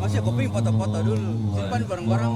Masih kopi foto-foto dulu, simpan barang-barang.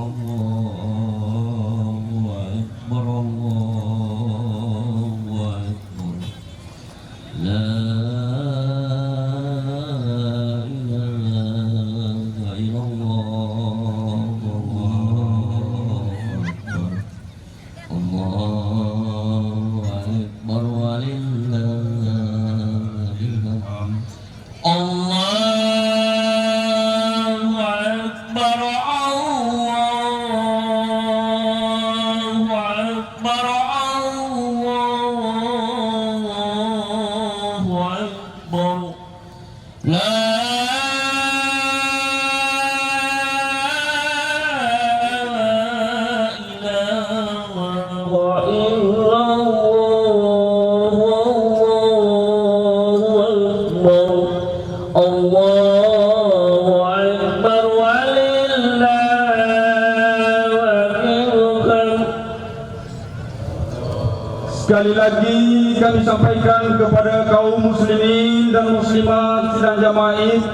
Sekali lagi kami sampaikan kepada kaum muslimin dan muslimat sidang jamaah Id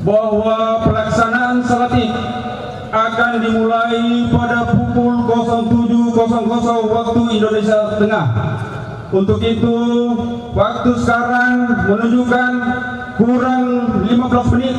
bahwa pelaksanaan salat Id akan dimulai pada pukul 07.00 waktu Indonesia Tengah. Untuk itu, waktu sekarang menunjukkan kurang 15 menit.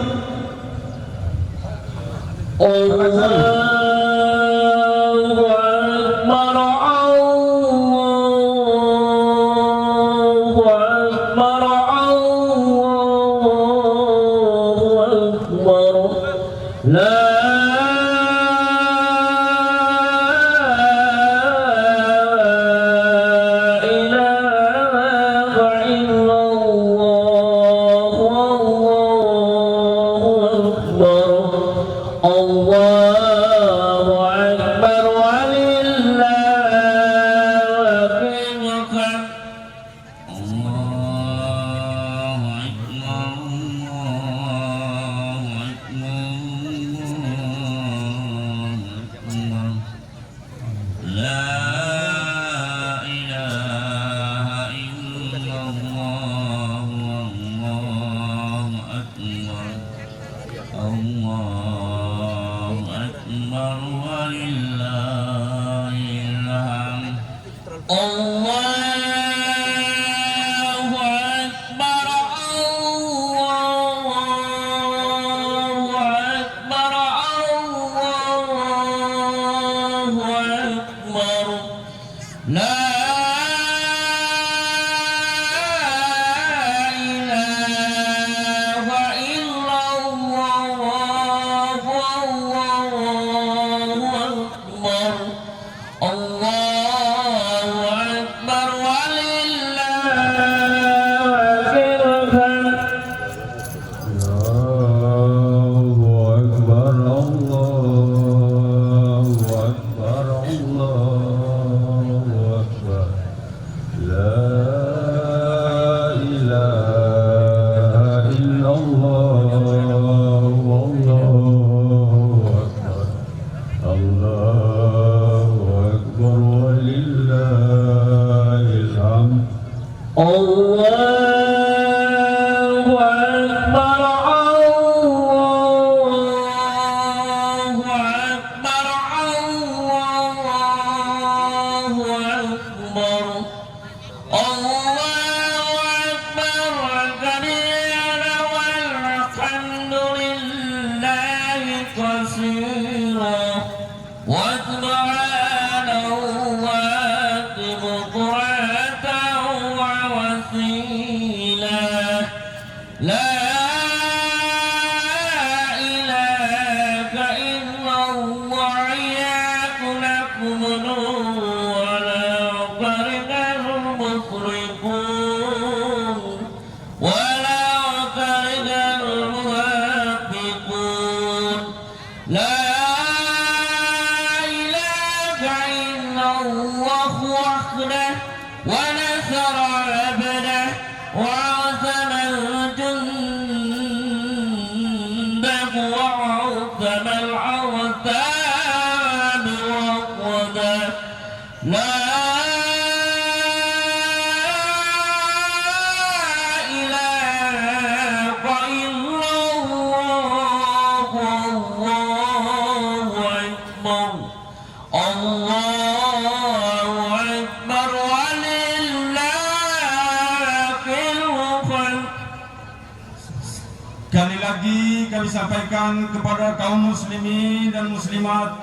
Sekali lagi kami sampaikan kepada kaum muslimin dan muslimat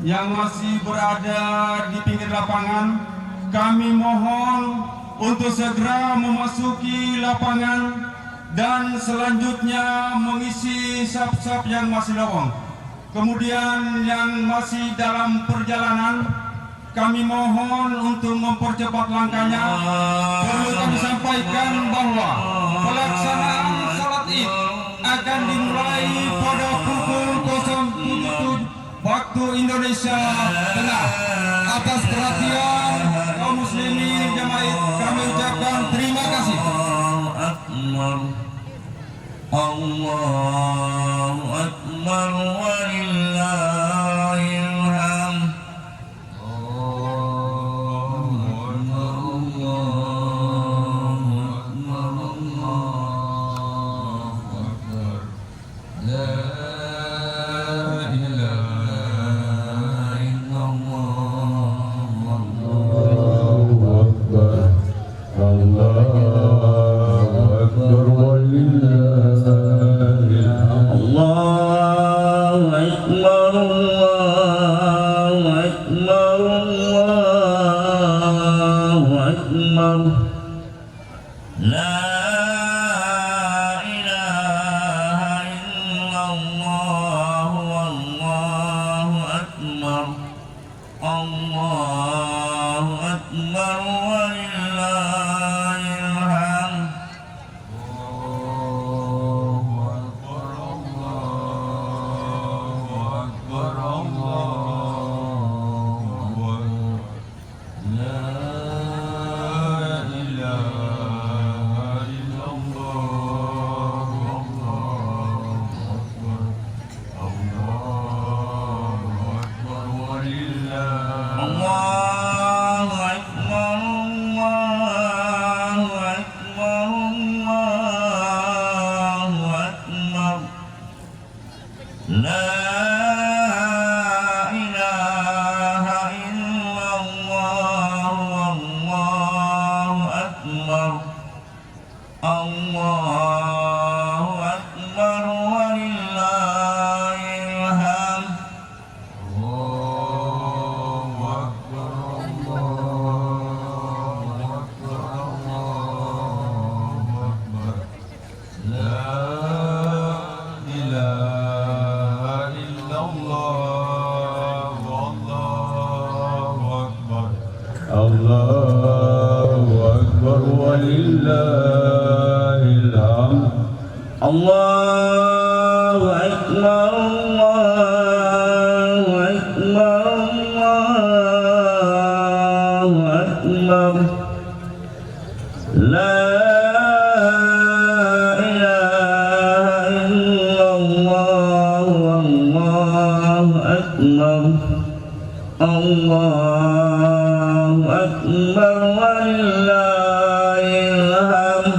yang masih berada di pinggir lapangan, kami mohon untuk segera memasuki lapangan dan selanjutnya mengisi saf-saf yang masih lowong. Kemudian yang masih dalam perjalanan, kami mohon untuk mempercepat langkahnya. Perlu kami sampaikan bahwa pelaksanaan salat Id akan dimulai pada pukul 07.07 waktu Indonesia Tengah. Atas perhatian kaum muslimin jamaah Id, kami ucapkan terima kasih. Allahu Akbar walillahil hamd. Allahu Akbar, Allah لا إله إلا الله والله أكبر الله أكبر ولله الحمد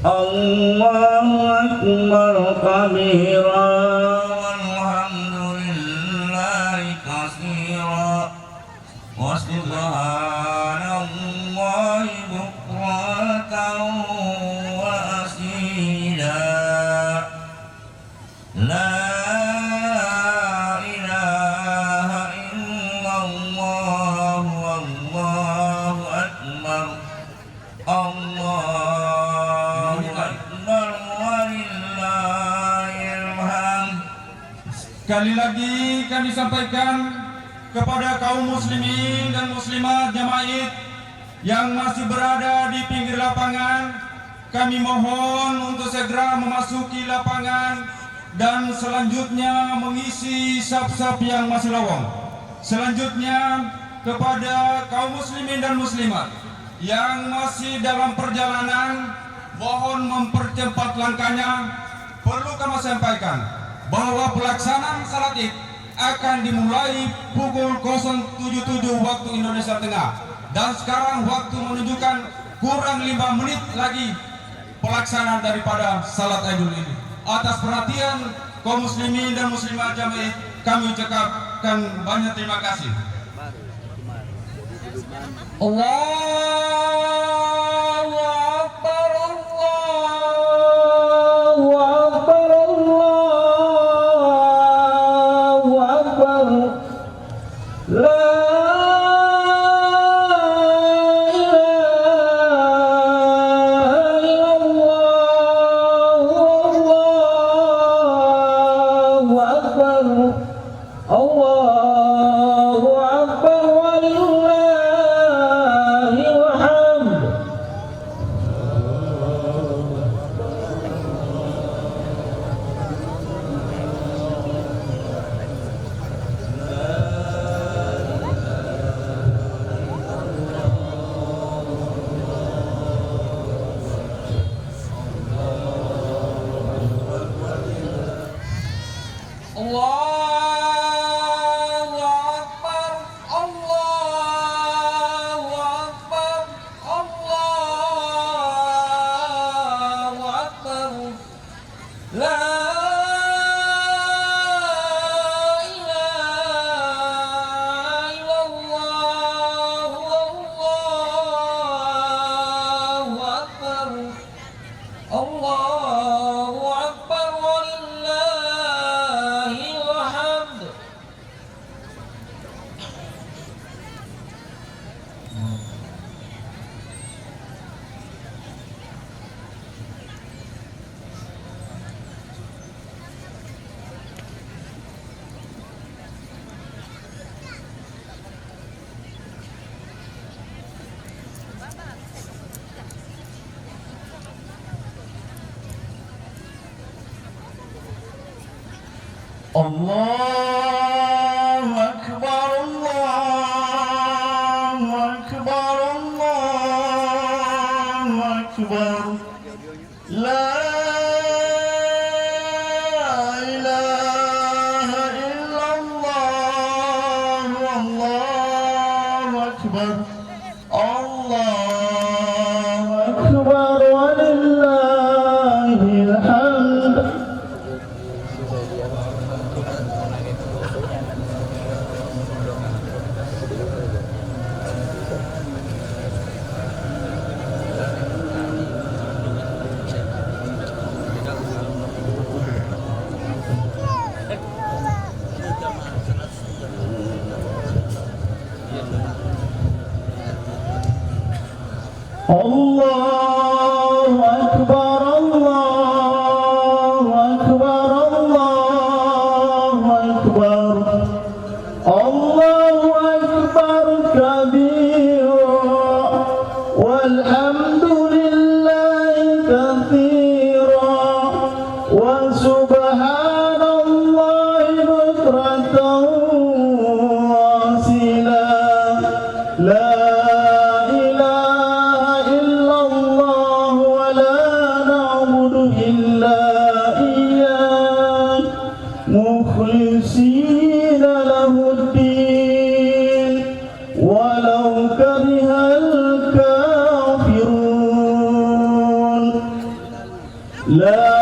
الله أكبر كبيرا والحمد لله كثيرا وسبحان الله بكرة وأصيلا لا إله إلا الله والله أكبر الله أكبر ولله الحمد. Sekali lagi kami sampaikan kepada kaum muslimin dan muslimat jamaah yang masih berada di pinggir lapangan, kami mohon untuk segera memasuki lapangan dan selanjutnya mengisi saf-saf yang masih lowong. Selanjutnya kepada kaum muslimin dan muslimat yang masih dalam perjalanan, mohon mempercepat langkahnya. Perlu kami sampaikan bahwa pelaksanaan salat Id akan dimulai pukul 077 waktu Indonesia Tengah, dan sekarang waktu menunjukkan kurang 5 menit lagi pelaksanaan daripada salat Idul ini. Atas perhatian kaum muslimin dan muslimat jamaah kami ucapkan banyak terima kasih. Allahu Akbar, Allahu Akbar, Allahu Akbar. La Allahu Akbar, Allahu Akbar, Allahu Akbar. La ilaha illallah, Allahu Akbar, Allahu Akbar, walillahil hamd. الله أكبر الله أكبر الله أكبر الله أكبر كبيرا والحمد لله كثيرا وسبحان الله بكرة وأصيلا لا مخلصين له الدين ولو كره الكافرون لا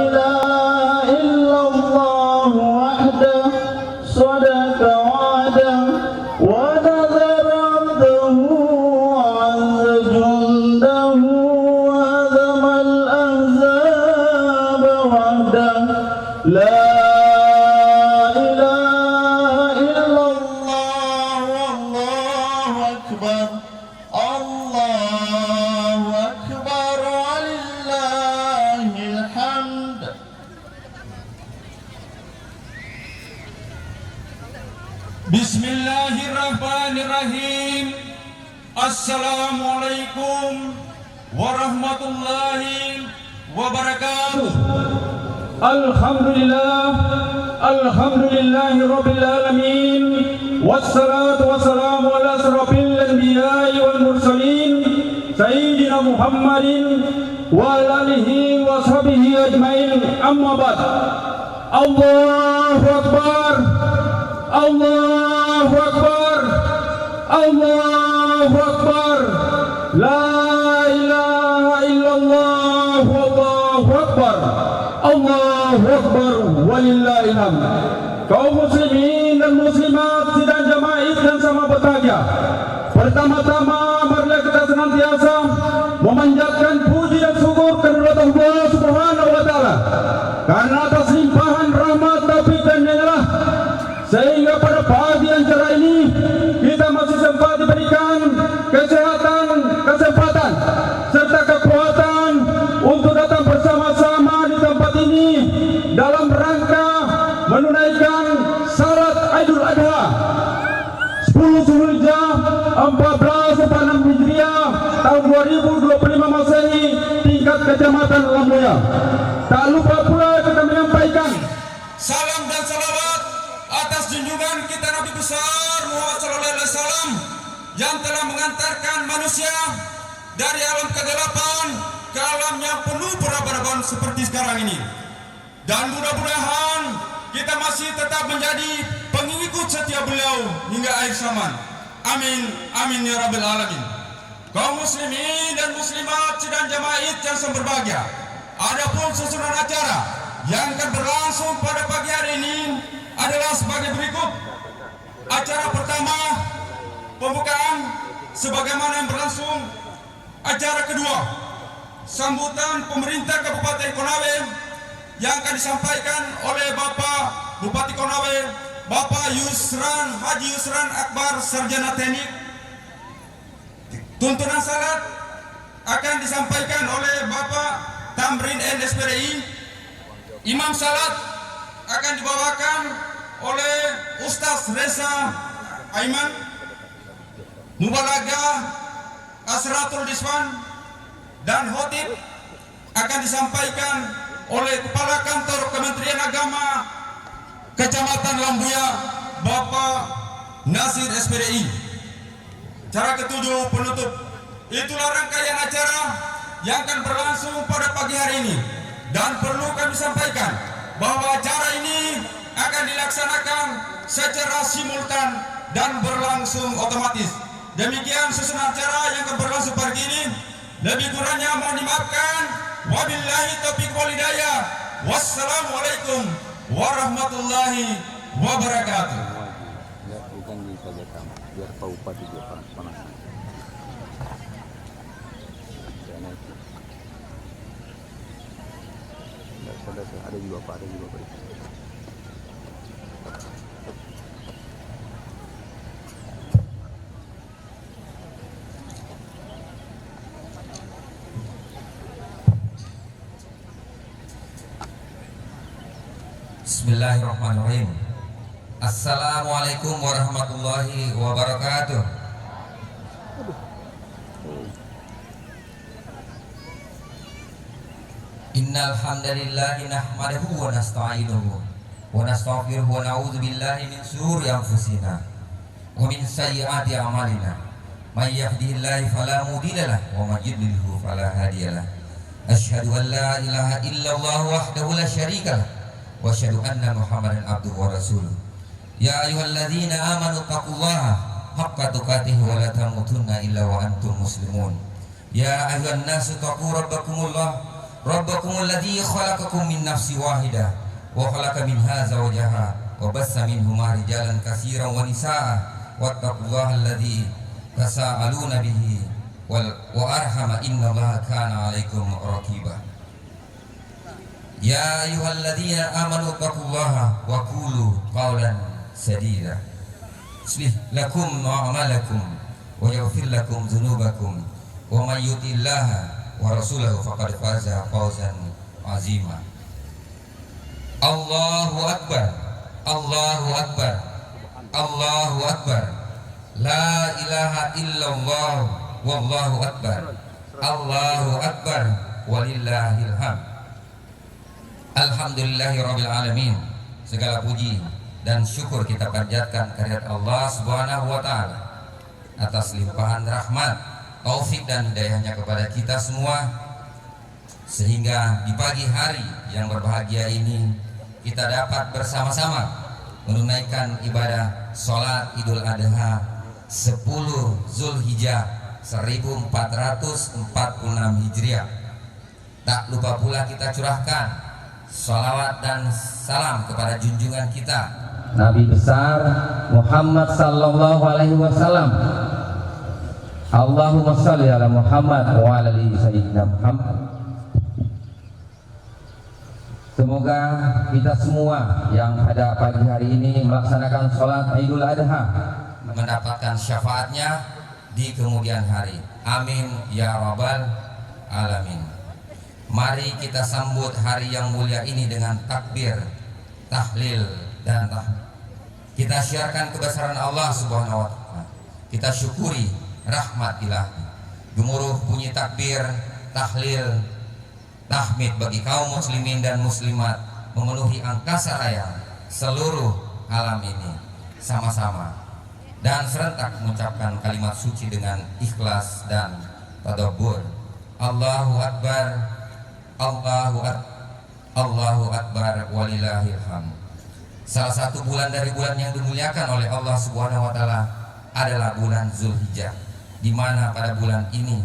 إله إلا الله وحده صدق وعده ونذر عبده وعز جنده وهزم الأحزاب وحده لا إله إلا الله والله أكبر الله أكبر ولله الحمد. Bismillahirrahmanirrahim. Assalamualaikum warahmatullahi wabarakatuh. Alhamdulillahi rabbil alamin. Wassalatu wassalamu ala asrafil anbiya'i wal mursalin Sayyidina Muhammadin wa alihi wa sahbihi ajmain. Amma ba'd. Allahu Akbar, Allahu Akbar, Allahu Akbar. La ilaha illallah, Allahu Akbar, Allahu Akbar, walillahil hamd. Kaum muslimin dan muslimat sidang jamaah Id dan sama berbahagia. Pertama-tama marilah kita senantiasa memanjatkan puji dan syukur kepada Allah Subhanahu wa taala karena atas limpahan rahmat, taufik dan ni'mat sehingga pada pagi acara ini kita masih sempat diberikan kesehatan, kesempatan serta kekuatan untuk datang bersama-sama di tempat ini dalam rangka menunaikan salat Idul Adha 10 Zulhijjah 1446 Hijriah tahun 2025 Masehi tingkat Kecamatan Lambuya. Tak lupa pula kita menyampaikan salam dan salawat atas junjungan kita Nabi besar Muhammad sallallahu alaihi wasallam yang telah mengantarkan manusia dari alam kegelapan ke alam yang penuh peradaban seperti sekarang ini. Dan mudah-mudahan kita masih tetap menjadi pengikut setia beliau hingga akhir zaman. Amin, amin ya rabbil alamin. Kaum muslimin dan muslimat sidang jamaah Id yang berbahagia. Adapun susunan acara yang akan berlangsung pada pagi hari ini adalah sebagai berikut. Acara pertama pembukaan sebagaimana yang berlangsung. Acara kedua sambutan pemerintah Kabupaten Konawe yang akan disampaikan oleh Bapak Bupati Konawe, Bapak Yusran Haji Yusran Akbar Sarjana Teknik. Tuntunan salat akan disampaikan oleh Bapak Tamrin NSPDI. Imam salat akan dibawakan oleh Ustaz Reza Aiman. Mubalaghah Asratul Diswan dan khotib akan disampaikan oleh Kepala Kantor Kementerian Agama Kecamatan Lambuya, Bapak Nasir SPDI. Cara ketujuh penutup. Itulah rangkaian acara yang akan berlangsung pada pagi hari ini. Dan perlu kami sampaikan bahwa acara ini akan dilaksanakan secara simultan dan berlangsung otomatis. Demikian susunan acara yang akan berlangsung pagi ini. Lebih kurangnya mohon dimaafkan. Wabillahi taufiq wal hidayah. Wassalamualaikum warahmatullahi wabarakatuh. Bukan disajakan biar Pak Bupati juga panas. Ada juga Pak, ada juga Pak. Bismillahirrahmanirrahim. Assalamualaikum warahmatullahi wabarakatuh. Innal hamdalillah nahmaduhu wa nasta'inuhu wa nastaghfiruhu wa na'udzu billahi min shururi anfusina wa min sayyiati a'malina. May yahdihillahu fala mudilla lahu wa may yudlilhu fala hadiya lahu. Asyhadu an la ilaha illallah wahdahu la syarika lahu wa asyhadu anna Muhammadan abduhu wa rasuluh. Ya ayyuhalladzina amanu taqullaha haqqa tuqatih wa la tamutunna illa wa antum muslimun. Ya ayyuhan nasu taqu rabbakumullah rabbakumul ladzi khalaqakum min nafsin wahidah wa khalaqa minha zawjaha wa bassa minhuma rijalan katsiran wa nisaa wattaqullaha alladzi tasaaluna bihi wa arhama innallaha kana 'alaikum raqiba. Ya ayyuhalladzina amanu taqullaha wa qulu qawlan sadida yuslih lakum a'malakum wa yaghfir lakum dzunubakum wa may yuti'illaha wa rasulahu faqad faza fawzan azima. Allahu akbar, Allahu akbar, Allahu akbar. La ilaha illallah wallahu akbar, Allahu akbar walillahil hamd. Alhamdulillahirabbil alamin. Segala puji dan syukur kita panjatkan kehadirat Allah Subhanahu wa taala atas limpahan rahmat, taufik dan hidayahnya kepada kita semua, sehingga di pagi hari yang berbahagia ini kita dapat bersama-sama menunaikan ibadah sholat Idul Adha 10 Zulhijjah 1446 Hijriah. Tak lupa pula kita curahkan sholawat dan salam kepada junjungan kita Nabi besar Muhammad sallallahu alaihi wasallam. Allahumma shalli ala Muhammad wa ala ali sayyidina Muhammad. Semoga kita semua yang pada pagi hari ini melaksanakan sholat Idul Adha mendapatkan syafaatnya di kemudian hari. Amin ya rabbal alamin. Mari kita sambut hari yang mulia ini dengan takbir, tahlil dan tahmid. Kita syiarkan kebesaran Allah Subhanahu wa taala. Kita syukuri rahmat ilahi. Gemuruh bunyi takbir, tahlil, tahmid bagi kaum muslimin dan muslimat memenuhi angkasa raya seluruh alam ini sama-sama dan serentak mengucapkan kalimat suci dengan ikhlas dan tadabbur. Allahu akbar, Allahu akbar, Allahu akbar walillahil hamd. Salah satu bulan dari bulan yang dimuliakan oleh Allah Subhanahu wa taala adalah bulan Zulhijjah, di mana pada bulan ini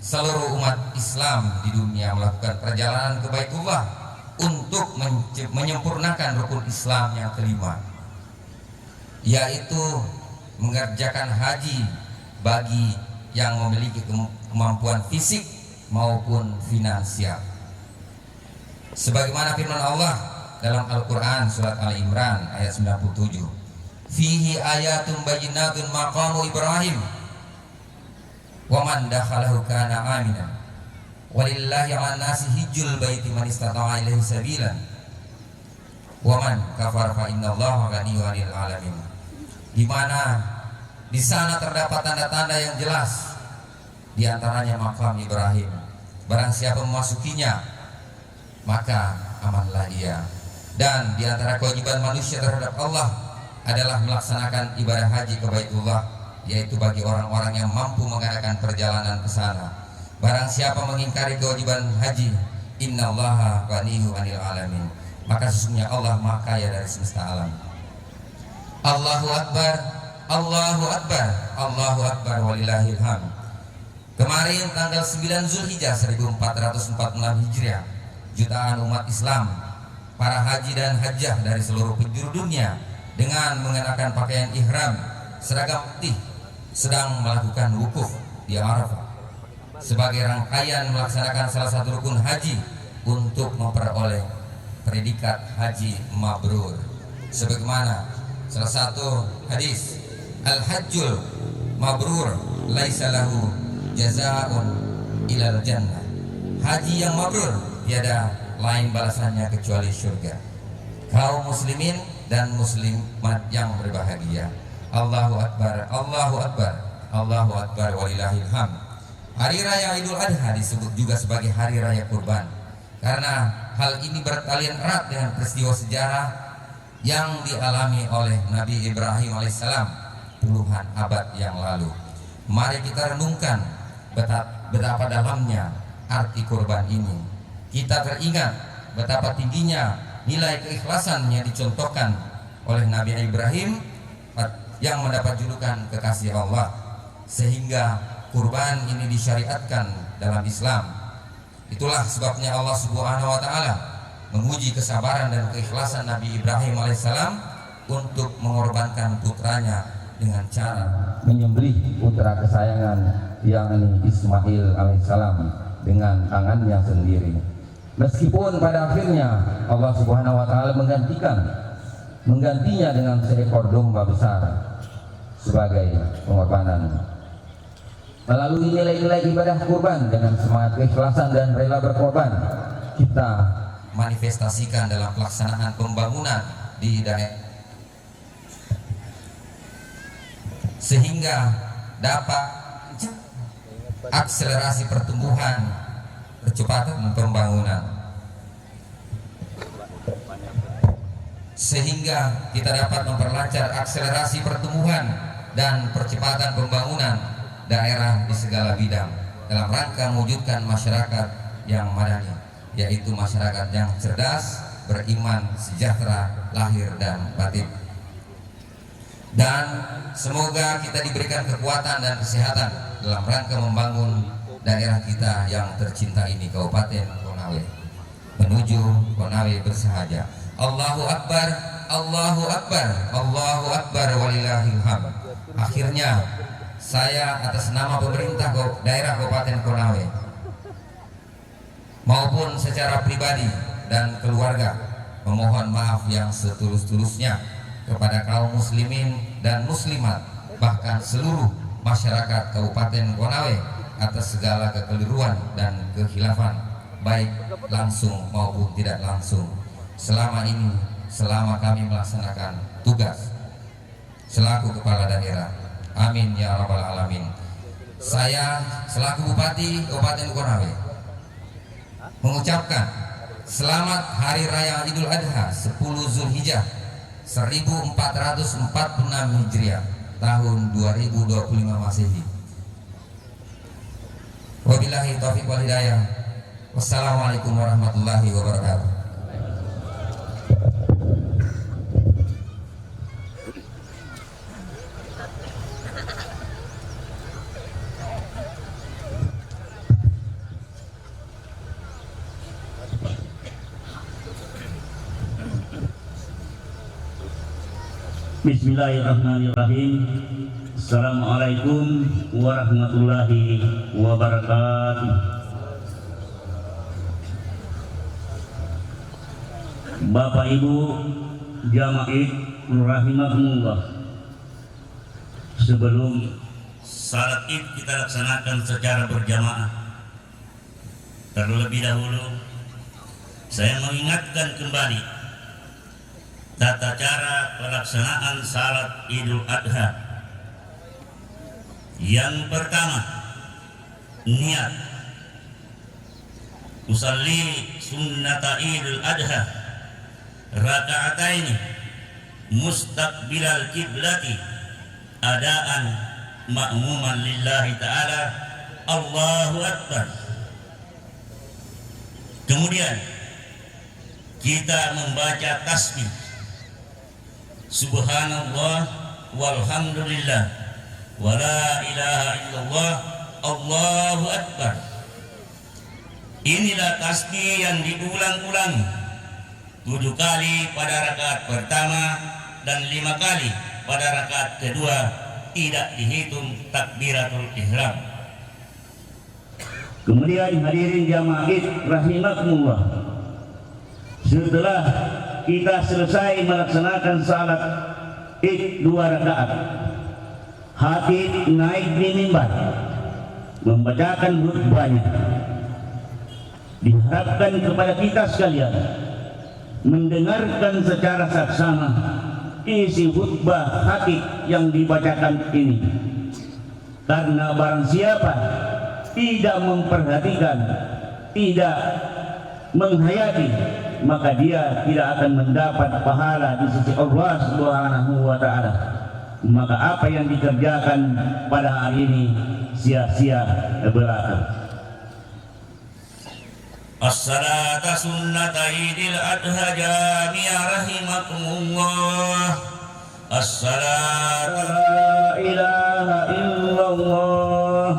seluruh umat Islam di dunia melakukan perjalanan ke Baitullah untuk menyempurnakan rukun Islam yang kelima, yaitu mengerjakan haji bagi yang memiliki kemampuan fisik maupun finansial. Sebagaimana firman Allah dalam Al-Quran surat Al-Imran ayat 97, fihi ayatun bayyinatun maqamu Ibrahim wa man dakhalahu kana aminan walillahi 'alan nasi hijjul baiti man istata'a ilaihi sabilan wa man kafara fa innallaha ghaniyyun 'anil 'alamin. Di mana di sana terdapat tanda-tanda yang jelas, di antaranya makam Ibrahim. Barang siapa memasukinya maka amanlah ia. Dan di antara kewajiban manusia terhadap Allah adalah melaksanakan ibadah haji ke Baitullah, yaitu bagi orang-orang yang mampu mengadakan perjalanan ke sana. Barang siapa mengingkari kewajiban haji, innallaha ghaniyyun 'anil 'alamin, maka sesungguhnya Allah maha kaya dari semesta alam. Allahu akbar, Allahu akbar, Allahu akbar walillahil hamd. Kemarin tanggal 9 Zulhijjah 1446 Hijriah, jutaan umat Islam, para haji dan hajjah dari seluruh penjuru dunia dengan mengenakan pakaian ihram seragam putih sedang melakukan wukuf di Arafah sebagai rangkaian melaksanakan salah satu rukun haji untuk memperoleh predikat haji mabrur. Sebagaimana salah satu hadis, al-hajjul mabrur laisa lahu jazaa'un ilal jannah. Haji yang mabrur tiada lain balasannya kecuali surga. kaum muslimin dan muslimat yang berbahagia. Allahu Akbar, Allahu Akbar, Allahu Akbar, walillahil hamd. Hari Raya Idul Adha disebut juga sebagai Hari Raya Kurban karena hal ini bertalian erat dengan peristiwa sejarah yang dialami oleh Nabi Ibrahim alaihissalam puluhan abad yang lalu. Mari kita renungkan betapa dalamnya arti kurban ini. Kita teringat betapa tingginya nilai keikhlasan yang dicontohkan oleh Nabi Ibrahim yang mendapat julukan kekasih Allah, sehingga kurban ini disyariatkan dalam Islam. Itulah sebabnya Allah Subhanahu wa taala menguji kesabaran dan keikhlasan Nabi Ibrahim alaihissalam untuk mengorbankan putranya dengan cara menyembelih putra kesayangan yakni Ismail alaihissalam dengan tangannya sendiri. Meskipun pada akhirnya Allah Subhanahu wa taala menggantinya dengan seekor domba besar sebagai pengorbanan. Melalui nilai-nilai ibadah kurban dengan semangat keikhlasan dan rela berkorban, kita manifestasikan dalam pelaksanaan pembangunan di daerah sehingga dapat akselerasi pertumbuhan, percepatan pembangunan, sehingga kita dapat memperlancar akselerasi pertumbuhan dan percepatan pembangunan daerah di segala bidang dalam rangka mewujudkan masyarakat yang madani, yaitu masyarakat yang cerdas, beriman, sejahtera, lahir dan batin. Dan semoga kita diberikan kekuatan dan kesehatan dalam rangka membangun daerah kita yang tercinta ini, Kabupaten Konawe, menuju Konawe bersahaja. Allahu Akbar, Allahu Akbar, Allahu Akbar, walillahil hamd. Akhirnya saya atas nama pemerintah daerah Kabupaten Konawe maupun secara pribadi dan keluarga memohon maaf yang setulus-tulusnya kepada kaum muslimin dan muslimat, bahkan seluruh masyarakat Kabupaten Konawe atas segala kekeliruan dan kehilafan baik langsung maupun tidak langsung selama kami melaksanakan tugas selaku kepala daerah. Amin ya rabbal alamin. Saya selaku Bupati Kabupaten Konawe mengucapkan selamat Hari Raya Idul Adha 10 Zulhijjah 1446 Hijriah tahun 2025 Masehi. Wabillahi taufiq wal hidayah. Wassalamualaikum warahmatullahi wabarakatuh. Bismillahirrahmanirrahim. Assalamualaikum warahmatullahi wabarakatuh. Bapak Ibu jamaah rahimakumullah, sebelum salat Id kita laksanakan secara berjamaah, terlebih dahulu saya mengingatkan kembali tata cara pelaksanaan salat Idul Adha. Yang pertama, niat usalli sunnata Idul Adha raka'ataini mustaqbilal kiblati adaan ma'muman lillahi ta'ala. Allahu Akbar. Kemudian kita membaca tasbih Subhanallah walhamdulillah wala ilaha illallah Allahu Akbar. Inilah tasbih yang diulang-ulang 7 kali pada rakaat pertama dan 5 kali pada rakaat kedua, tidak dihitung takbiratul ihram. Kemudian hadirin jamaah rahimakumullah, setelah kita selesai melaksanakan salat Id 2 rakaat, Khatib naik di mimbar membacakan khutbahnya. Diharapkan kepada kita sekalian mendengarkan secara saksama isi khutbah khatib yang dibacakan ini, karena barang siapa tidak memperhatikan, tidak menghayati, maka dia tidak akan mendapat pahala di sisi Allah Subhanahu wa taala. Maka apa yang dikerjakan pada hari ini sia-sia belaka. As-salata sunnata idil adha jami'a rahimakumullah. As-salata La ilaha illallah.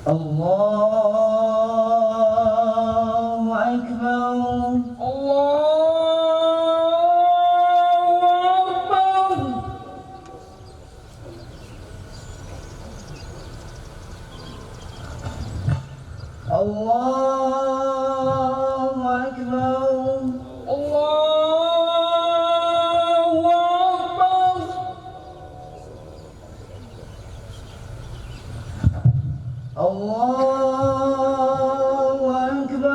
Allahu Akbar. Allahu Akbar. Allahu Akbar. Allahu Akbar.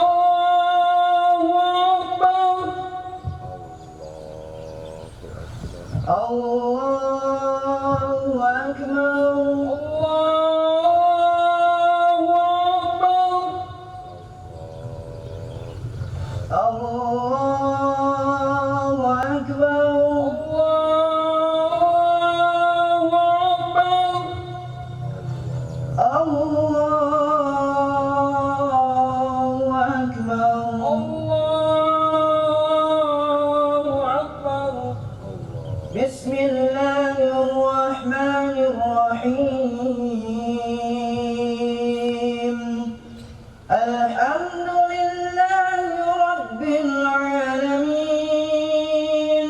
Allahu Akbar. Allahu Akbar. Allahu Akbar. Allahu Akbar. Bismillahirrahmanirrahim. Alhamdulillahi Rabbil alamin.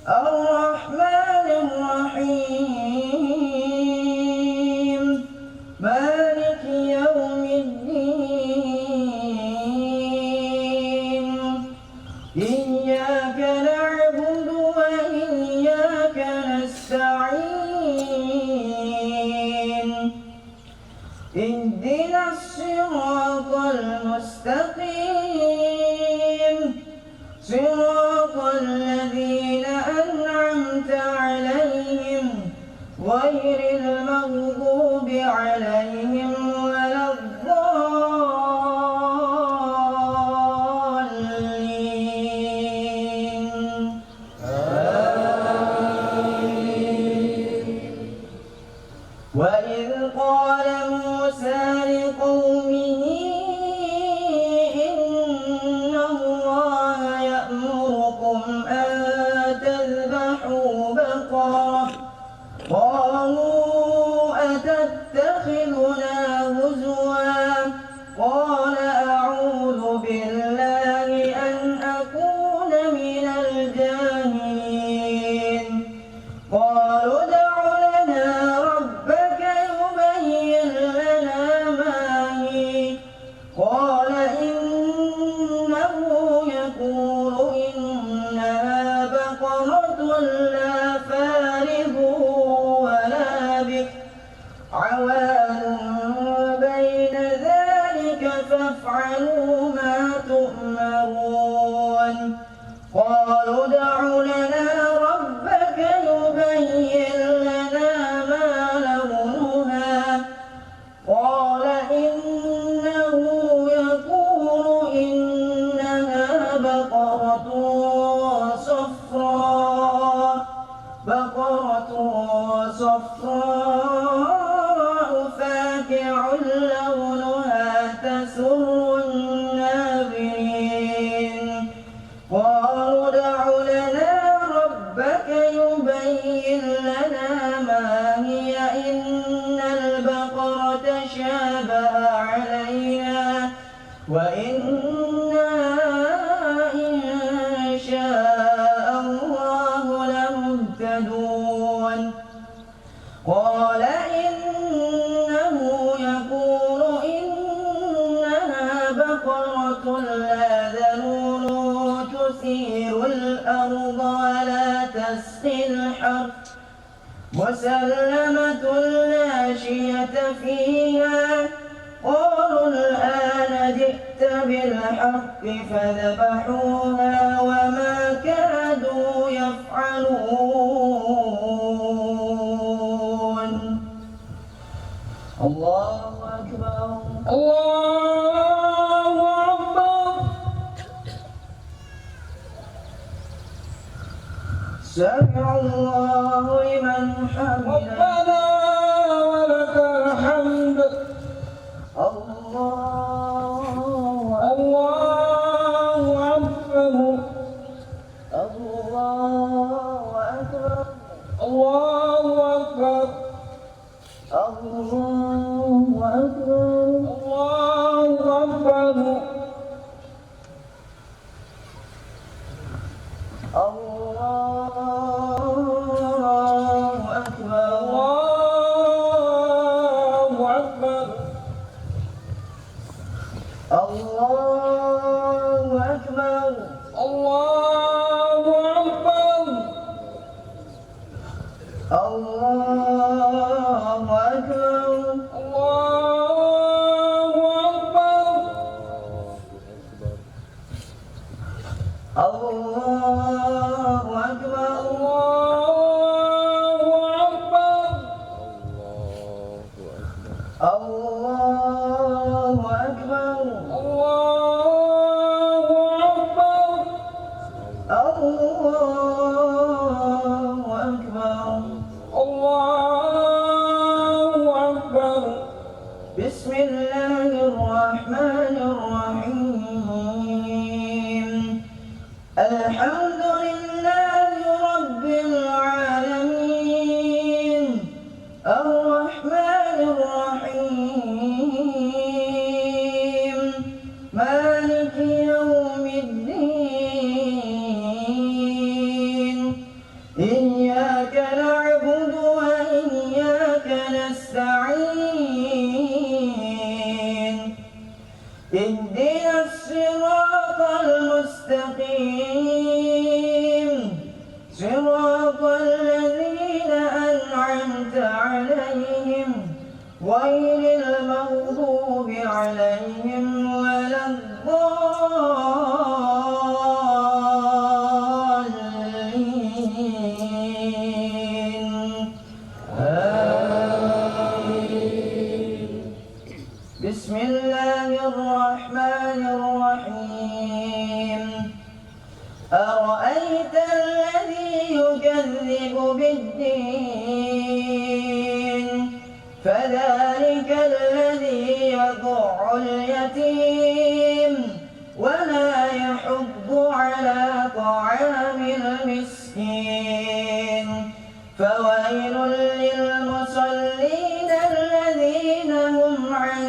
Ar-Rahmanir Rahim. Maliki yaumiddin. Iyyaka na'budu wa iyyaka nasta'in. اهدنا الصراط المستقيم صراط الذين أنعمت عليهم غير المغضوب عليهم ولا الضالين. وإذ قال موسى لقومه إن الله يأمركم أن تذبحوا بقرة قالوا أتتخذنا هزوا قال أعوذ بالله أن أكون من الجاهلين. قالوا ادع لنا ربك يبين لنا ما هي قال إنه يقول إنها بقرة لا فارغ ولا بكر عوان بين ذلك فافعلوا ما تؤمرون. قالوا ادع لنا ربك يبين لنا ما لونها قال إنه يقول إنها بقرة شابه علينا وإنا إن شاء الله لمهتدون قال إنه يقول إنها بقرة لا ذلول تثير الأرض ولا تسقي الحرث مسلمة لا شية فيها قالوا الآن جئت بالحق فذبحوها وما كادوا يفعلون الله أكبر الله أكبر سمع الله لمن حمده ربنا ولك الحمد الله أكبر الله أكبر الله أكبر الله أكبر الله أكبر الله أكبر الله أكبر الله أكبر الله أكبر الله أكبر الله أكبر الله أكبر الله أكبر الله أكبر الله أكبر بسم الله الرحمن الرحيم الحمد لله رب العالمين الرحمن الرحيم مالك يوم الدين إياك نعبد وإياك نستعين اهدنا الصراط المستقيم صراط الذين أنعمت عليهم غير المغضوب عليهم ولا الضالين آمين بسم الله الرحمن الرحيم أرأيت الذي يكذب بالدين فذلك الذي يضع اليتيم ولا يحض على طعام المسكين فويل للمصلين الذين هم عن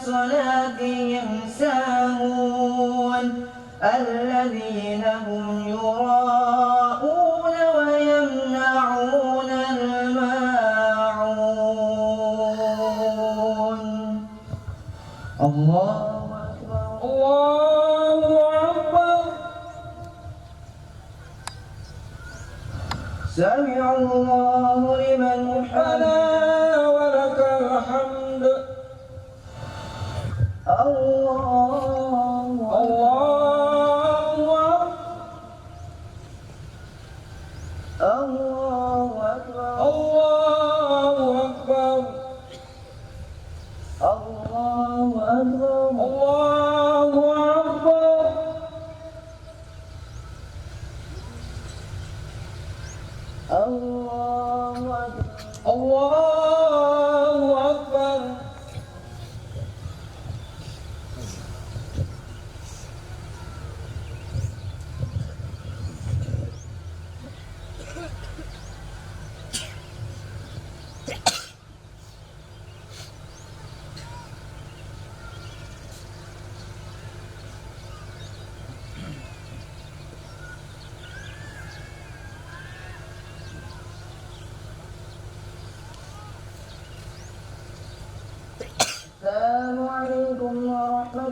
صلاتهم ساهون الذين هم يراءون ويمنعون الماعون الله أكبر الله أكبر سمع الله لمن حمده ولك الحمد الله الله أكبر الله أكبر الله أكبر الله أكبر الله أكبر الله أكبر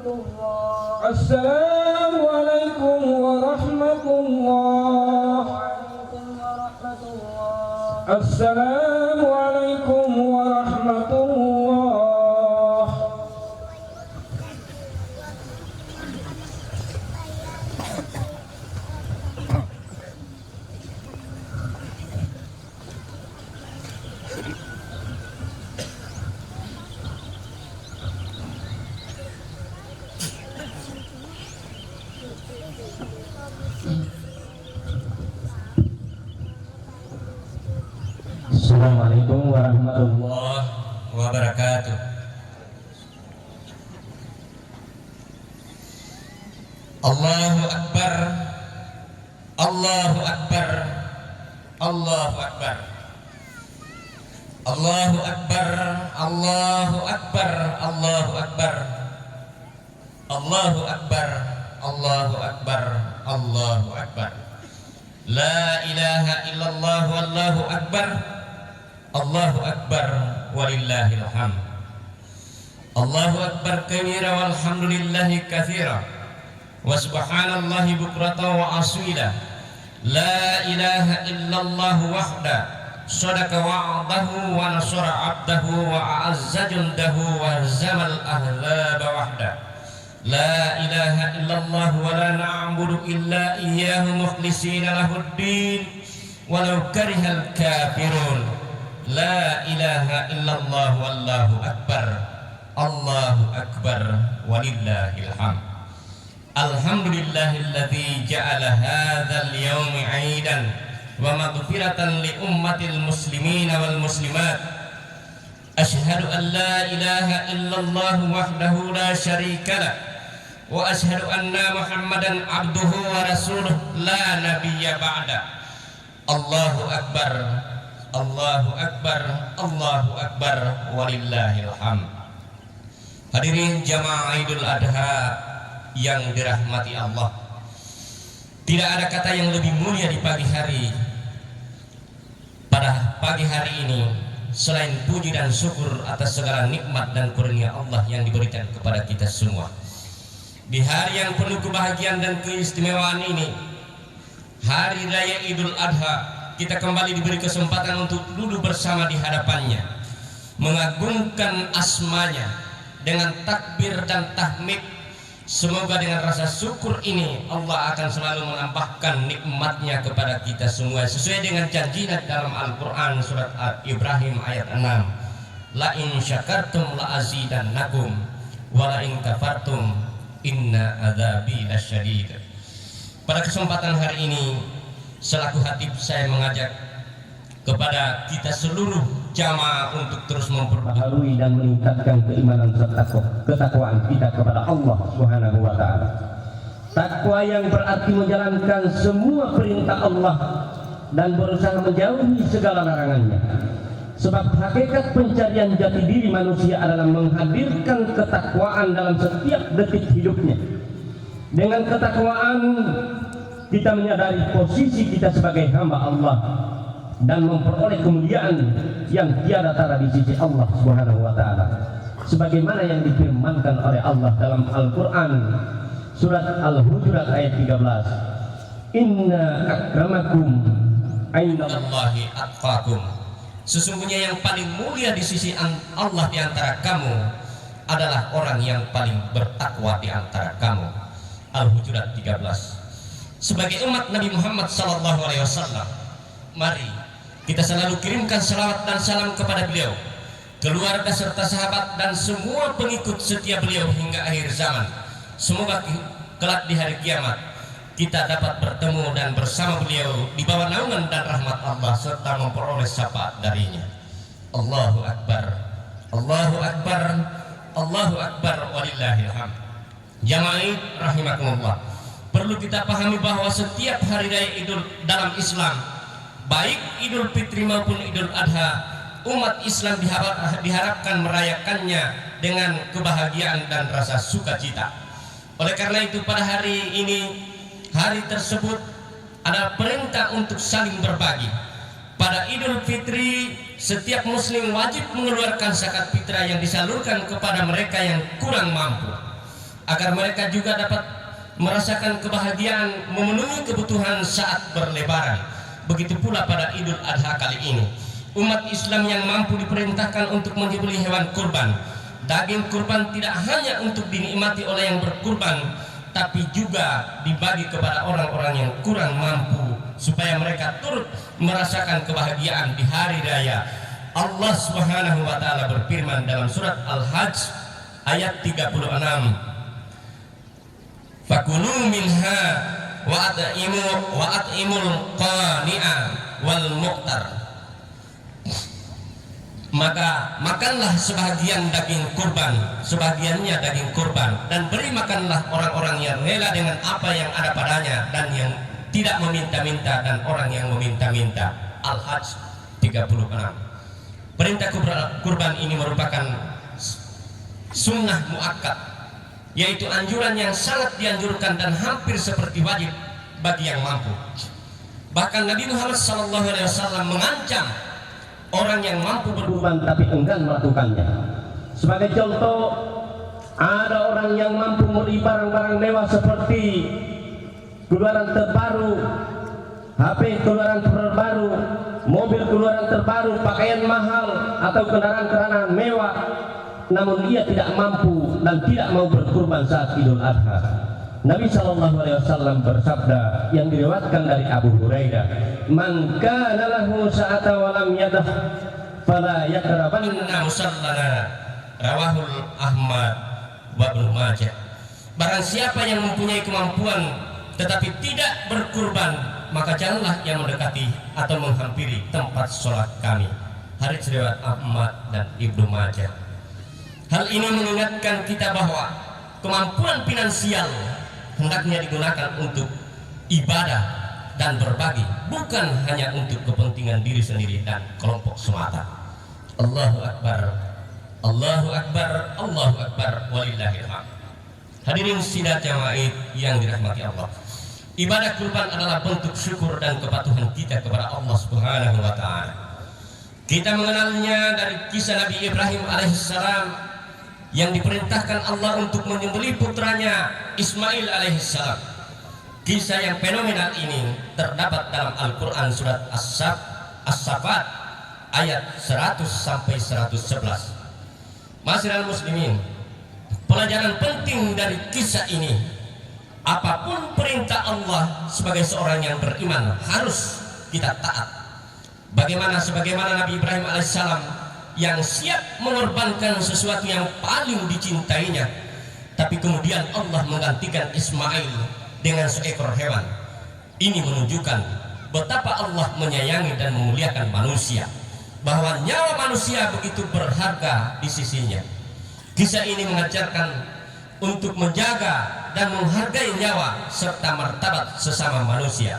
الله. السلام عليكم ورحمة الله. وعليكم ورحمة الله. السلام عليكم ورحمة الله. Assalamualaikum warahmatullahi wabarakatuh. Allahu Akbar, Allahu Akbar, Allahu Akbar, Allahu Akbar, Allahu Akbar, Allahu Akbar, Allahu Akbar, Allahu Akbar, Allahu Akbar. La ilaha illallah wallahu akbar. Allahu Akbar walillahil hamd. Allahu Akbar kabira walhamdulillahi katsira wa subhanallahi bukratan wa asila. La ilaha illallah wahda sadaqa wa'dahu wa nasara 'abdahu wa a'azza jundahu wa hazamal ahzaba wahda. La ilaha illallah wa la na'budu illa iyyahu mukhlishina lahuddin walau karihal kafirun. La ilaha illallah wallahu akbar. Allahu akbar walillahil hamd. Alhamdulillahilladzi ja'ala hadzal yawma 'aidan wa maghfiratan li ummatil muslimina wal muslimat. Asyhadu an la ilaha illallah wahdahu la syarika lah wa asyhadu anna Muhammadan abduhu wa rasuluh la nabiyya ba'da. Allahu akbar. Allahu Akbar, Allahu Akbar, walillahil hamd. Hadirin jamaah Idul Adha yang dirahmati Allah, tidak ada kata yang lebih mulia di pagi hari. Pada pagi hari ini, selain puji dan syukur atas segala nikmat dan karunia Allah yang diberikan kepada kita semua, di hari yang penuh kebahagiaan dan keistimewaan ini, hari raya Idul Adha, kita kembali diberi kesempatan untuk duduk bersama di hadapannya, mengagungkan asmanya dengan takbir dan tahmid. Semoga dengan rasa syukur ini Allah akan selalu menambahkan nikmatnya kepada kita semua, sesuai dengan janjinya dalam Al-Quran surat Ibrahim ayat 6. La in syakartum la azidannakum wa la in kafartum inna adzabi lasyadid. Pada kesempatan hari ini, selaku khatib, saya mengajak kepada kita seluruh jamaah untuk terus memperbaharui dan meningkatkan keimanan serta ketakwaan kita kepada Allah Subhanahu wa taala. Takwa yang berarti menjalankan semua perintah Allah dan berusaha menjauhi segala larangannya. Sebab hakikat pencarian jati diri manusia adalah menghadirkan ketakwaan dalam setiap detik hidupnya. Dengan ketakwaan kita menyadari posisi kita sebagai hamba Allah dan memperoleh kemuliaan yang tiada tara di sisi Allah Subhanahu wa taala. Sebagaimana yang difirmankan oleh Allah dalam Al-Qur'an surat Al-Hujurat ayat 13. Inna akramakum indallahi atqakum. Sesungguhnya yang paling mulia di sisi Allah di antara kamu adalah orang yang paling bertakwa di antara kamu. Al-Hujurat 13. Sebagai umat Nabi Muhammad SAW, mari kita selalu kirimkan salawat dan salam kepada beliau, keluarga serta sahabat dan semua pengikut setia beliau hingga akhir zaman. Semoga kelak di hari kiamat kita dapat bertemu dan bersama beliau di bawah naungan dan rahmat Allah serta memperoleh syafaat darinya. Allahu Akbar, Allahu Akbar, Allahu Akbar, walillahil hamd. Jamaah rahimakumullah, perlu kita pahami bahwa setiap hari raya Idul dalam Islam, baik Idul Fitri maupun Idul Adha, umat Islam diharapkan merayakannya dengan kebahagiaan dan rasa sukacita. Oleh karena itu pada hari ini, hari tersebut adalah perintah untuk saling berbagi. Pada Idul Fitri, setiap muslim wajib mengeluarkan zakat fitrah yang disalurkan kepada mereka yang kurang mampu. agar mereka juga dapat merasakan kebahagiaan memenuhi kebutuhan saat berlebaran. Begitu pula pada Idul Adha kali ini, umat Islam yang mampu diperintahkan untuk menyembelih hewan kurban. Daging kurban tidak hanya untuk dinikmati oleh yang berkurban, tapi juga dibagi kepada orang-orang yang kurang mampu, supaya mereka turut merasakan kebahagiaan di hari raya. Allah Subhanahu wa taala berfirman dalam surat Al-Hajj ayat 36, "Fakulu minha wa at'imul qani'a wal muqtar." Maka makanlah sebahagian daging kurban, sebahagiannya daging kurban, dan beri makanlah orang-orang yang rela dengan apa yang ada padanya dan yang tidak meminta-minta dan orang yang meminta-minta. Al-Hajj 36. Perintah kurban ini merupakan sunnah muakkad, yaitu anjuran yang sangat dianjurkan dan hampir seperti wajib bagi yang mampu. Bahkan Nabi Muhammad SAW mengancam orang yang mampu berkurban tapi enggan melakukannya. Sebagai contoh, ada orang yang mampu membeli barang-barang mewah seperti keluaran terbaru, HP keluaran terbaru, mobil keluaran terbaru, pakaian mahal, atau kendaraan-kendaraan mewah, namun ia tidak mampu dan tidak mau berkurban saat Idul Adha. Nabi SAW bersabda yang diriwayatkan dari Abu Hurairah, "Man kana lahu sa'ata wa lam yadah fala yaqrabanna musallana." Rawahul Ahmad wa Ibnu Majah. Barang siapa yang mempunyai kemampuan tetapi tidak berkurban, maka janganlah yang mendekati atau menghampiri tempat sholat kami. Hadits riwayat Ahmad dan Ibnu Majah. Hal ini mengingatkan kita bahwa kemampuan finansial hendaknya digunakan untuk ibadah dan berbagi, bukan hanya untuk kepentingan diri sendiri dan kelompok semata. Allahu Akbar, Allahu Akbar, Allahu Akbar, walillahil hamd. Hadirin sidang jamaah yang dirahmati Allah, ibadah kurban adalah bentuk syukur dan kepatuhan kita kepada Allah Subhanahu wa taala. Kita mengenalnya dari kisah Nabi Ibrahim alaihissalam yang diperintahkan Allah untuk menyembelih putranya Ismail alaihissalam. Kisah yang fenomenal ini terdapat dalam Al-Quran surat As-Safat ayat 100 sampai 111. Ma'asyiral muslimin, pelajaran penting dari kisah ini, apapun perintah Allah sebagai seorang yang beriman harus kita taat. Sebagaimana Nabi Ibrahim alaihissalam yang siap mengorbankan sesuatu yang paling dicintainya, tapi kemudian Allah menggantikan Ismail dengan seekor hewan. Ini menunjukkan betapa Allah menyayangi dan memuliakan manusia, bahwa nyawa manusia begitu berharga di sisinya. Kisah ini mengajarkan untuk menjaga dan menghargai nyawa serta martabat sesama manusia,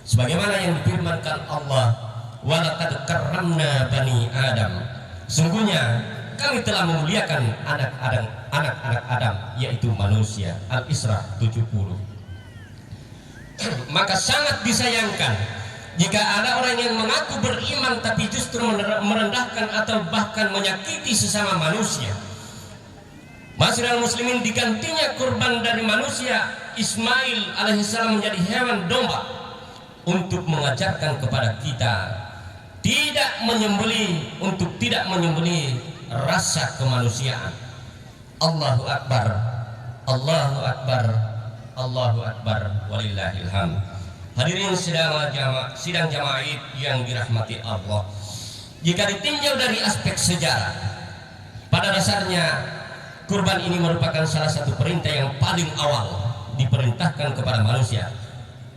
sebagaimana yang difirmankan Allah, "Walaqad karramna bani Adam." Sungguhnya kami telah memuliakan anak-anak Adam, yaitu manusia. Al-Isra 70. Maka sangat disayangkan jika ada orang yang mengaku beriman tapi justru merendahkan atau bahkan menyakiti sesama manusia. Ma'asyiral muslimin, digantinya kurban dari manusia, Ismail alaihissalam menjadi hewan domba untuk mengajarkan kepada kita tidak menyembelih rasa kemanusiaan. Allahu Akbar, Allahu Akbar, Allahu Akbar, walillahil hamd. Hadirin sidang jamaah yang dirahmati Allah, jika ditinjau dari aspek sejarah, pada dasarnya kurban ini merupakan salah satu perintah yang paling awal diperintahkan kepada manusia.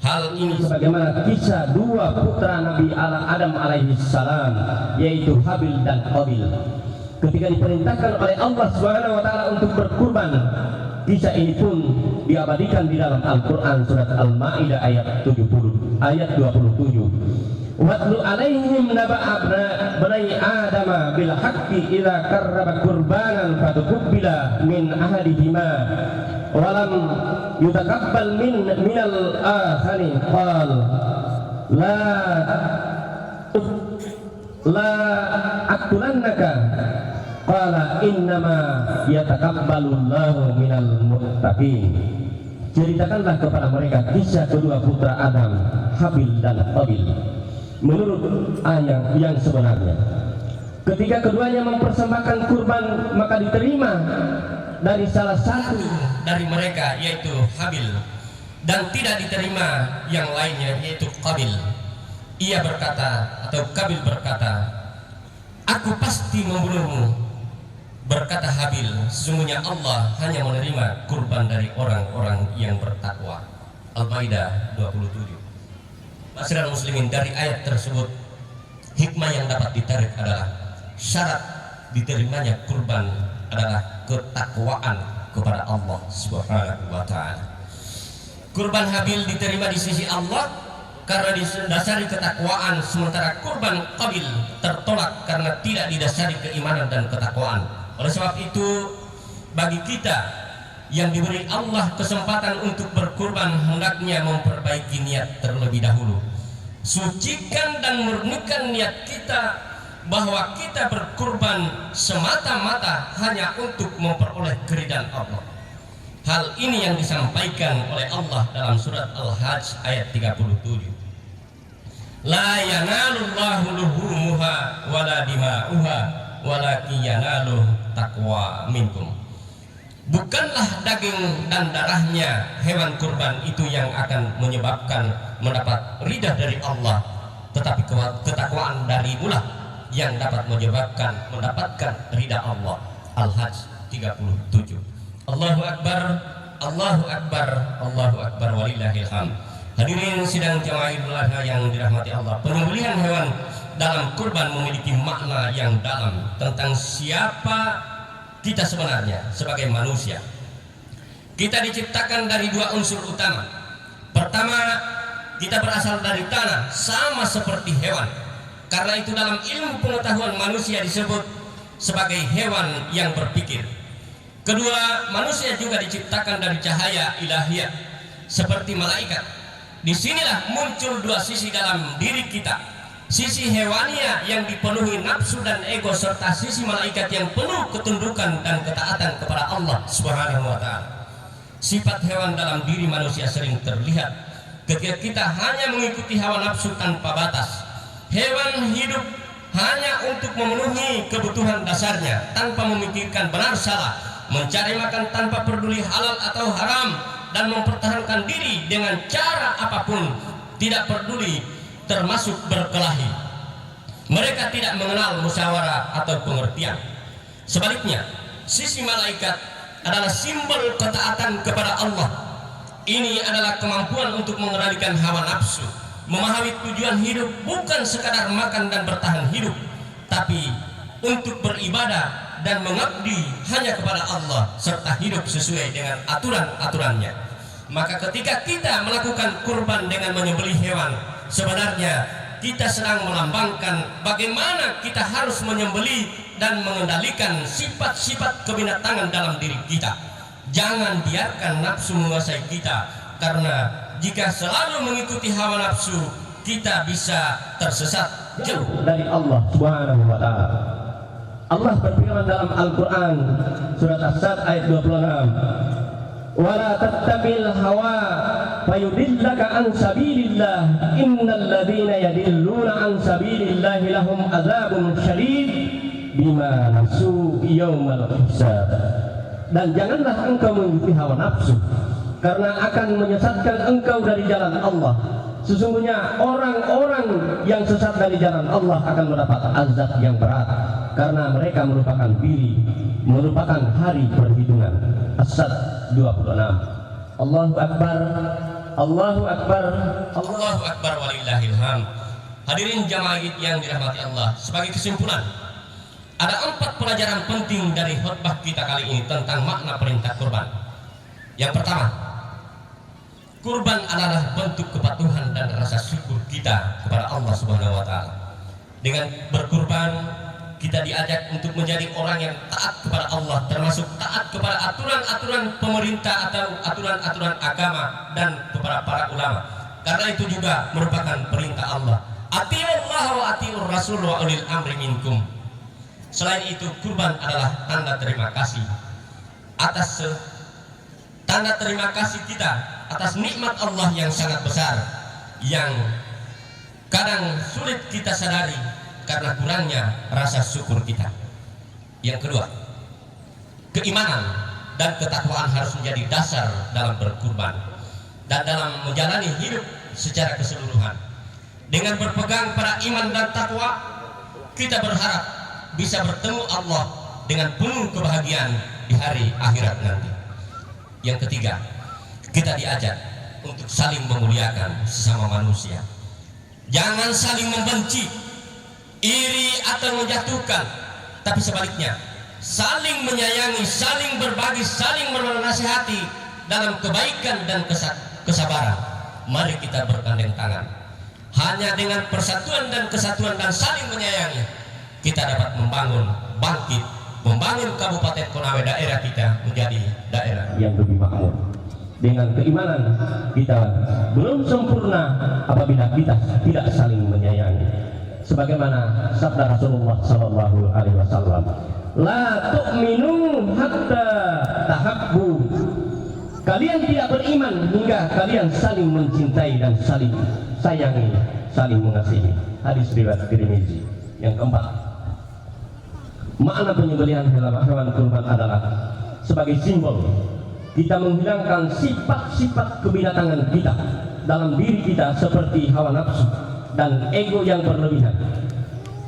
Hal ini sebagaimana kisah dua putra Nabi Adam alaihissalam, yaitu Habil dan Qabil. Ketika diperintahkan oleh Allah Subhanahu wa taala untuk berkurban, kisah ini pun diabadikan di dalam Al-Qur'an surat Al-Maidah ayat 27. Watlu alaihim naba'a bani Adama bil haqqi idza qarraba qurbanan fatuqbila min ahadihima walam yutakabbal minal akhari qal la aqtulannaka qala innama yataqabbalullahu minal muttaqin. Ceritakanlah kepada mereka kisah kedua putra Adam, Habil dan Qabil, menurut ayat yang sebenarnya. Ketika keduanya mempersembahkan kurban, maka diterima dari salah satu dari mereka, yaitu Habil, dan tidak diterima yang lainnya, yaitu Qabil. Ia berkata, atau Qabil berkata, aku pasti membunuhmu. Berkata Habil, sesungguhnya Allah hanya menerima kurban dari orang-orang yang bertakwa. Al-Maidah 27. Masyarakat muslimin, dari ayat tersebut hikmah yang dapat ditarik adalah syarat diterimanya kurban adalah ketakwaan kepada Allah Subhanahu wa taala. Kurban Habil diterima di sisi Allah karena didasari ketakwaan, sementara kurban Qabil tertolak karena tidak didasari keimanan dan ketakwaan. Oleh sebab itu, bagi kita yang diberi Allah kesempatan untuk berkurban, hendaknya memperbaiki niat terlebih dahulu. Sucikan dan murnikan niat kita bahwa kita berkurban semata-mata hanya untuk memperoleh keridhaan Allah. Hal ini yang disampaikan oleh Allah dalam surat Al-Hajj ayat 37. La yanalullahu luhumuha wala dima'uha walakin yanaluh taqwa minkum. Bukanlah daging dan darahnya hewan kurban itu yang akan menyebabkan mendapat ridha dari Allah, tetapi ketakwaan darimulah yang dapat menyebabkan mendapatkan ridha Allah. Al-Hajj 37. Allahu Akbar, Allahu Akbar, Allahu Akbar, walillahil hamd. Hadirin sidang jamaah Idul Adha yang dirahmati Allah, penyembelihan hewan dalam kurban memiliki makna yang dalam tentang siapa kita sebenarnya sebagai manusia. Kita diciptakan dari dua unsur utama. Pertama, kita berasal dari tanah, sama seperti hewan. Karena itu dalam ilmu pengetahuan manusia disebut sebagai hewan yang berpikir. Kedua, manusia juga diciptakan dari cahaya ilahiyah seperti malaikat. Disinilah muncul dua sisi dalam diri kita, sisi hewania yang dipenuhi nafsu dan ego, serta sisi malaikat yang penuh ketundukan dan ketaatan kepada Allah Subhanahu wa taala. Sifat hewan dalam diri manusia sering terlihat ketika kita hanya mengikuti hawa nafsu tanpa batas. Hewan hidup hanya untuk memenuhi kebutuhan dasarnya tanpa memikirkan benar salah, mencari makan tanpa peduli halal atau haram, dan mempertahankan diri dengan cara apapun, tidak peduli termasuk berkelahi. Mereka tidak mengenal musyawarah atau pengertian. Sebaliknya, sisi malaikat adalah simbol ketaatan kepada Allah. Ini adalah kemampuan untuk mengendalikan hawa nafsu, memahami tujuan hidup bukan sekadar makan dan bertahan hidup, tapi untuk beribadah dan mengabdi hanya kepada Allah serta hidup sesuai dengan aturan-aturannya. Maka ketika kita melakukan kurban dengan menyembelih hewan, sebenarnya kita sedang melambangkan bagaimana kita harus menyembelih dan mengendalikan sifat-sifat kebinatangan dalam diri kita. Jangan biarkan nafsu menguasai kita, karena jika selalu mengikuti hawa nafsu, kita bisa tersesat jauh dari Allah Subhanahu wa taala. Allah berfirman dalam Al-Qur'an surat As-Sad ayat 26, wala tattabil hawa fayudillaka an sabilillah innal ladzina yadilluna an sabilillah lahum adzabun syadid bima nasu yaumal hisab. Dan janganlah engkau mengikuti hawa nafsu, karena akan menyesatkan engkau dari jalan Allah. Sesungguhnya orang-orang yang sesat dari jalan Allah akan mendapat azab yang berat, karena mereka melupakan diri, melupakan hari perhitungan. As-Sad 26. Allahu Akbar, Allahu Akbar, Allahu Akbar, walillahil hamd. Hadirin jamaah yang dirahmati Allah, sebagai kesimpulan, ada 4 pelajaran penting dari khutbah kita kali ini tentang makna perintah kurban. Yang pertama, kurban adalah bentuk kepatuhan dan rasa syukur kita kepada Allah Subhanahu wa taala. Dengan berkurban, kita diajak untuk menjadi orang yang taat kepada Allah, termasuk taat kepada aturan-aturan pemerintah atau aturan-aturan agama dan kepada para ulama. Karena itu juga merupakan perintah Allah. Atiullah wa atiur rasul wa ulil amri minkum. Selain itu, kurban adalah tanda terima kasih atas tanda terima kasih kita atas nikmat Allah yang sangat besar, yang kadang sulit kita sadari karena kurangnya rasa syukur kita. Yang kedua, keimanan dan ketakwaan harus menjadi dasar dalam berkurban dan dalam menjalani hidup secara keseluruhan. Dengan berpegang pada iman dan takwa, kita berharap bisa bertemu Allah dengan penuh kebahagiaan di hari akhirat nanti. Yang ketiga, kita diajar untuk saling memuliakan sesama manusia. Jangan saling membenci, iri atau menjatuhkan, tapi sebaliknya saling menyayangi, saling berbagi, saling menasihati dalam kebaikan dan kesabaran. Mari kita bergandeng tangan. Hanya dengan persatuan dan kesatuan dan saling menyayangi, kita dapat membangun, bangkit, membangun Kabupaten Konawe daerah kita menjadi daerah yang lebih makmur. Dengan keimanan kita belum sempurna apabila kita tidak saling menyayangi. Sebagaimana sabda Rasulullah Sallallahu Alaihi Wasallam, la tu'minu hatta tahabbu. Kalian tidak beriman hingga kalian saling mencintai dan saling sayangi, saling mengasihi. Hadis riwayat Tirmizi. Yang keempat, makna penyembelihan hewan kurban adalah sebagai simbol kita menghilangkan sifat-sifat kebinatangan kita dalam diri kita seperti hawa nafsu dan ego yang berlebihan.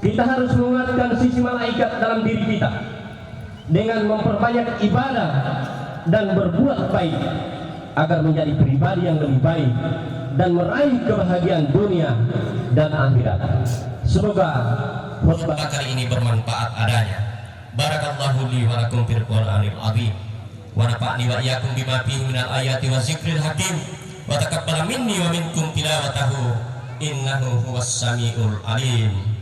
Kita harus menguatkan sisi malaikat dalam diri kita dengan memperbanyak ibadah dan berbuat baik agar menjadi pribadi yang lebih baik dan meraih kebahagiaan dunia dan akhirat. Semoga khutbah kali ini bermanfaat adanya. Barakallahu li wa lakum fil Qur'anil azim. Wa nafa'ni wa iyyakum bima fihi minal ayati wa zikril hakim. Wa taqabbal minni wa minkum tilawatahu innahu huwas samiul alim.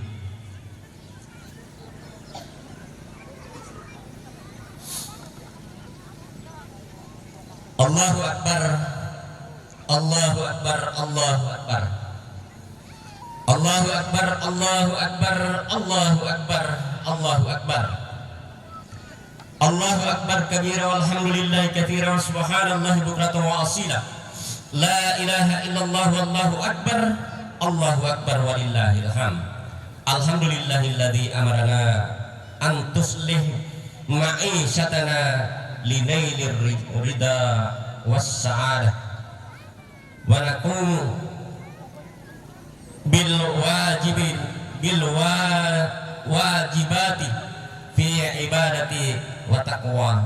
Allahu akbar. Allahu akbar. Allahu akbar. Allahu akbar. Allahu akbar. Allahu akbar. Allahu akbar. Allahu akbar kabira walhamdulillahi katsira wa subhanallahi bukratan wa asila. La ilaha illallah wallahu akbar. Allahu akbar walillahil hamd. Alhamdulillahilladzi amarana an tuslih ma'isyatana linailir ridha was sa'adah wa naqumu bil wajibati fi ibadati wa taqwa.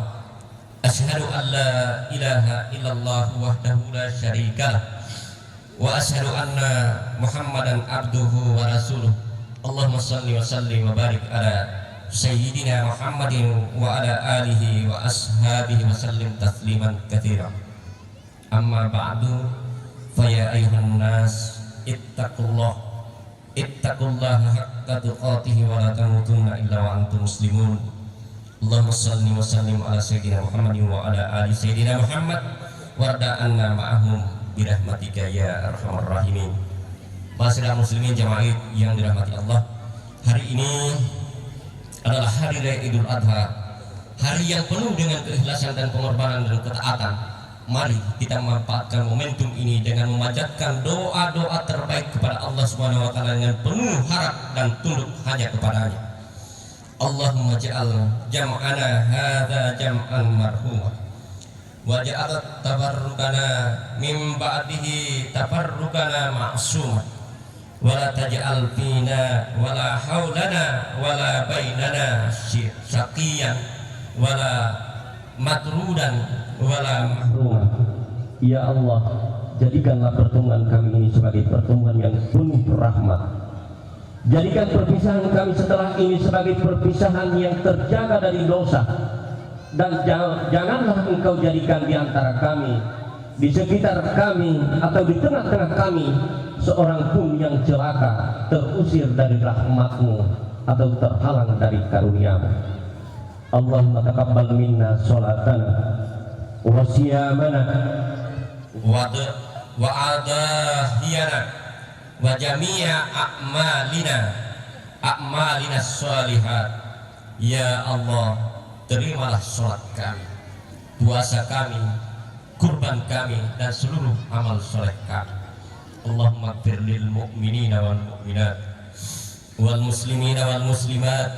Asyhadu an la ilaha illallah wahdahu la syarikalah wa asyhadu anna Muhammadan abduhu wa rasuluh. Allahumma shalli wa sallim wa barik ala sayyidina Muhammadin wa ala alihi wa ashabihi wa sallim tasliman katsira. Amma ba'du, fa ya ayyuhan nas ittaqullaha haqqa tuqatih wa la tamutunna illa wa antum muslimun. Allahumma shalli wa sallim ala sayyidina Muhammadin wa ala ali sayyidina Muhammad warda anna ma'ahum birahmatika ya arhamar rahimin. Masyarakat muslimin jamaah yang dirahmati Allah, hari ini adalah hari raya Idul Adha, hari yang penuh dengan keikhlasan dan pengorbanan dan ketaatan. Mari kita memanfaatkan momentum ini dengan memanjatkan doa-doa terbaik kepada Allah Subhanahu wa taala dengan penuh harap dan tunduk hanya kepadanya. Allahumma ja'al jam'ana hadza jam'an marhuma wa ja'al tafarruqana min ba'dihi tafarruqana ma'suma wa la taj'al fina wa la haulana wa la bainana syaqiyan wa la matrudan wa la mahruman. Ya Allah, jadikanlah pertemuan kami ini sebagai pertemuan yang penuh rahmat. Jadikan perpisahan kami setelah ini sebagai perpisahan yang terjaga dari dosa. Dan janganlah Engkau jadikan di antara kami, di sekitar kami atau di tengah-tengah kami seorang pun yang celaka, terusir dari rahmat-Mu atau terhalang dari karunia-Mu. Allahumma taqabbal minna sholatana wa siyamana wa adahiyana wa jami'a a'malina sholihat Ya Allah, terimalah sholat kami, puasa kami, kurban kami, dan seluruh amal soleh kami. Allahumma gfir lil mu'minina wal mu'minat wal muslimina wal muslimat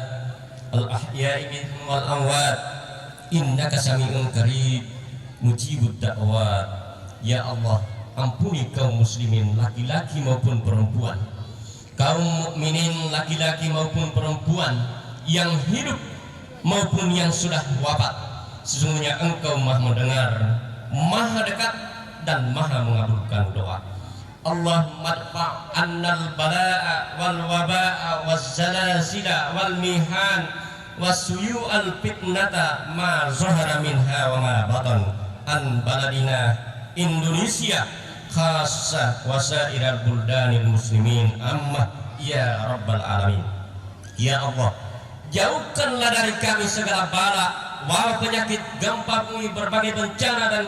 al ahya'i minhum wal amwat innaka sami'un qarib mujibud da'wat. Ya Allah, ampuni kaum muslimin laki-laki maupun perempuan, kaum mukminin laki-laki maupun perempuan yang hidup maupun yang sudah wafat. Sesungguhnya Engkau Maha mendengar, Maha dekat, dan Maha mengabulkan doa. Allahumma adfa' annal bala'a wal waba'a waz zalazila wal mihan wasuyu'al fitnata ma zahara minha wa ma batan an baladina Indonesia khassa wasairal buldanil muslimin amma ya rabbal alamin. Ya Allah, jauhkanlah dari kami segala bala, wabah, penyakit, gempa bumi, berbagai bencana dan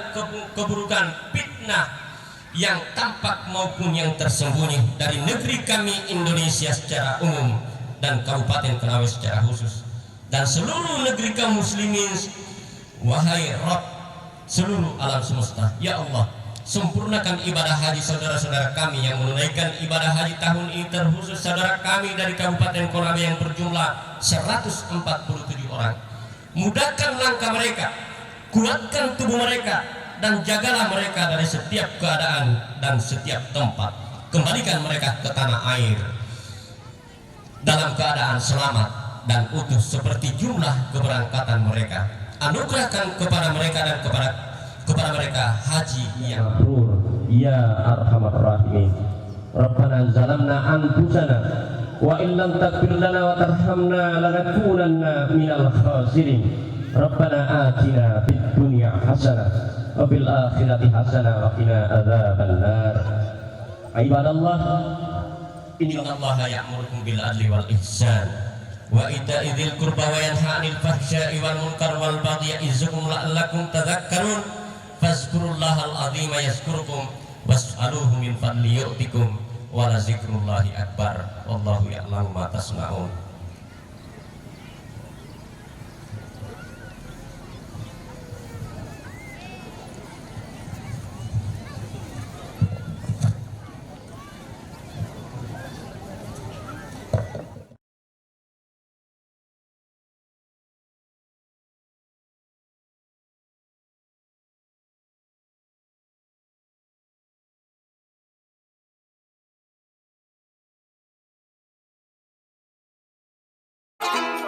keburukan, fitnah yang tampak maupun yang tersembunyi dari negeri kami Indonesia secara umum dan Kabupaten Konawe secara khusus, dan seluruh negeri kaum muslimin. Wahai Rabb seluruh alam semesta, ya Allah, sempurnakan ibadah haji saudara-saudara kami yang menunaikan ibadah haji tahun ini, terkhusus saudara kami dari Kabupaten Konawe yang berjumlah 147 orang. Mudahkan langkah mereka, kuatkan tubuh mereka, dan jagalah mereka dari setiap keadaan dan setiap tempat. Kembalikan mereka ke tanah air dalam keadaan selamat dan utuh seperti jumlah keberangkatan mereka. Anugerahkan kepada mereka dan kepada mereka haji yang mabrur ya arhamar rahimin. Rabbana zalamna anfusana wa in lam taghfir lana wa tarhamna lanakunanna minal khasirin. Rabbana atina fid dunya hasanah wa fil akhirati hasanah wa qina adzabannar. Ibadallah, innallaha ya'murukum bil adli wal ihsan wa ita'i dzil qurba wa yanha 'anil fahsya'i wal munkar wal baghi ya'izukum la'allakum tadhakkarun. Fazkurullahal 'azima yazkurukum was'aluhu min fadli yu'tikum wa la zikrullahi akbar wallahu ya'lamu ma tasna'un. Thank you.